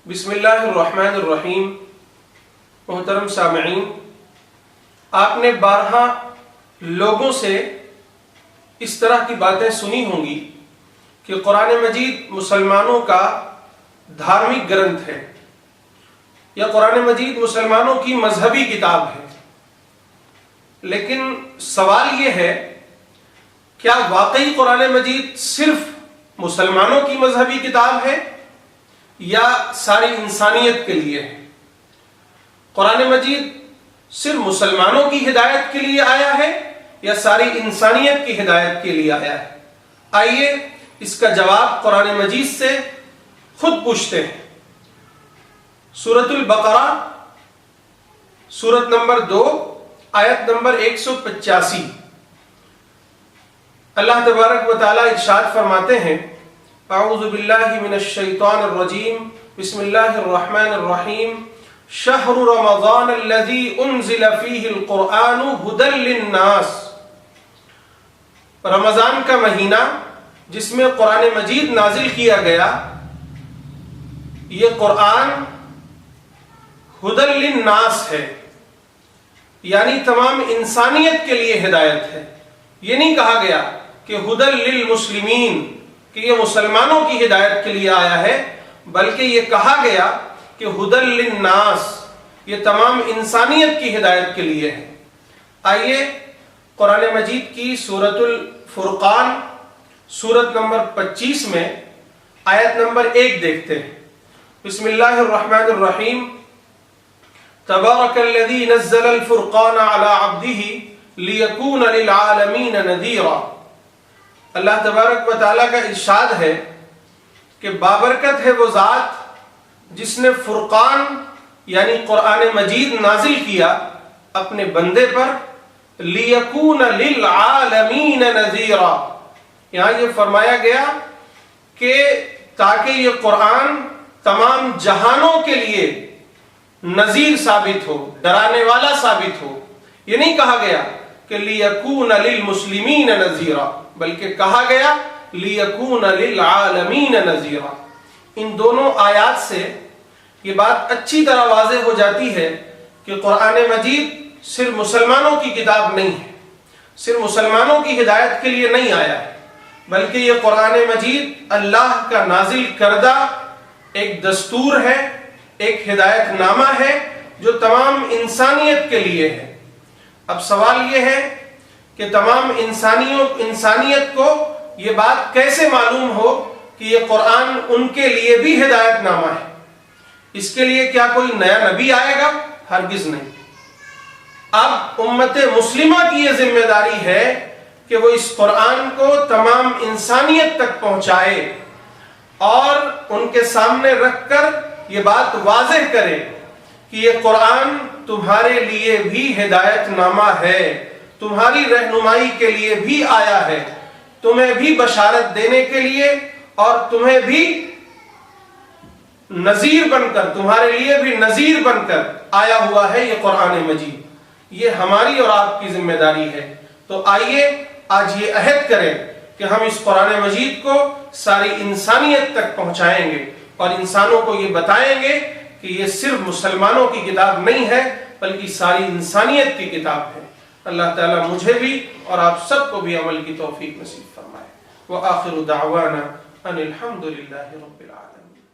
بسم اللہ الرحمن الرحیم۔ محترم سامعین، آپ نے بارہا لوگوں سے اس طرح کی باتیں سنی ہوں گی کہ قرآن مجید مسلمانوں کا دھارمک گرنتھ ہے یا قرآن مجید مسلمانوں کی مذہبی کتاب ہے، لیکن سوال یہ ہے کیا واقعی قرآن مجید صرف مسلمانوں کی مذہبی کتاب ہے یا ساری انسانیت کے لیے ہے؟ قرآن مجید صرف مسلمانوں کی ہدایت کے لیے آیا ہے یا ساری انسانیت کی ہدایت کے لیے آیا ہے؟ آئیے اس کا جواب قرآن مجید سے خود پوچھتے ہیں۔ سورۃ البقرہ سورت نمبر 2 آیت نمبر 185، اللہ تبارک و تعالی ارشاد فرماتے ہیں: اعوذ باللہ من الشیطان الرجیم، بسم اللہ الرحمن الرحیم، شہر رمضان الذی انزل فیہ القرآن ھدی للناس۔ رمضان کا مہینہ جس میں قرآن مجید نازل کیا گیا، یہ قرآن ھدی للناس ہے، یعنی تمام انسانیت کے لیے ہدایت ہے۔ یہ نہیں کہا گیا کہ ھدی للمسلمین کہ یہ مسلمانوں کی ہدایت کے لیے آیا ہے، بلکہ یہ کہا گیا کہ ھدی للناس، یہ تمام انسانیت کی ہدایت کے لیے ہے۔ آئیے قرآن مجید کی سورۃ الفرقان سورت نمبر 25 میں آیت نمبر 1 دیکھتے ہیں۔ بسم اللہ الرحمن الرحیم، تبارک الذی نزل الفرقان علی عبدہ لیکون للعالمین نذیرا۔ اللہ تبارک و تعالیٰ کا ارشاد ہے کہ بابرکت ہے وہ ذات جس نے فرقان یعنی قرآن مجید نازل کیا اپنے بندے پر، لیکون للعالمین نذیرا۔ یہاں یہ فرمایا گیا کہ تاکہ یہ قرآن تمام جہانوں کے لیے نذیر ثابت ہو، ڈرانے والا ثابت ہو۔ یہ نہیں کہا گیا کہ لیکون للمسلمین نذیرا، بلکہ کہا گیا لیکون للعالمین نذیرا۔ ان دونوں آیات سے یہ بات اچھی طرح واضح ہو جاتی ہے کہ قرآن مجید صرف مسلمانوں کی کتاب نہیں ہے، صرف مسلمانوں کی ہدایت کے لیے نہیں آیا ہے، بلکہ یہ قرآن مجید اللہ کا نازل کردہ ایک دستور ہے، ایک ہدایت نامہ ہے جو تمام انسانیت کے لیے ہے۔ اب سوال یہ ہے کہ تمام انسانیت کو یہ بات کیسے معلوم ہو کہ یہ قرآن ان کے لیے بھی ہدایت نامہ ہے؟ اس کے لیے کیا کوئی نیا نبی آئے گا؟ ہرگز نہیں۔ اب امت مسلمہ کی یہ ذمہ داری ہے کہ وہ اس قرآن کو تمام انسانیت تک پہنچائے اور ان کے سامنے رکھ کر یہ بات واضح کرے کہ یہ قرآن تمہارے لیے بھی ہدایت نامہ ہے، تمہاری رہنمائی کے لیے بھی آیا ہے، تمہیں بھی بشارت دینے کے لیے اور تمہیں بھی نذیر بن کر، تمہارے لیے بھی نذیر بن کر آیا ہوا ہے یہ قرآن مجید۔ یہ ہماری اور آپ کی ذمہ داری ہے۔ تو آئیے آج یہ عہد کریں کہ ہم اس قرآن مجید کو ساری انسانیت تک پہنچائیں گے اور انسانوں کو یہ بتائیں گے کہ یہ صرف مسلمانوں کی کتاب نہیں ہے بلکہ ساری انسانیت کی کتاب ہے۔ اللہ تعالیٰ مجھے بھی اور آپ سب کو بھی عمل کی توفیق نصیب فرمائے۔ وآخر دعوانا ان الحمد للہ رب العالمین۔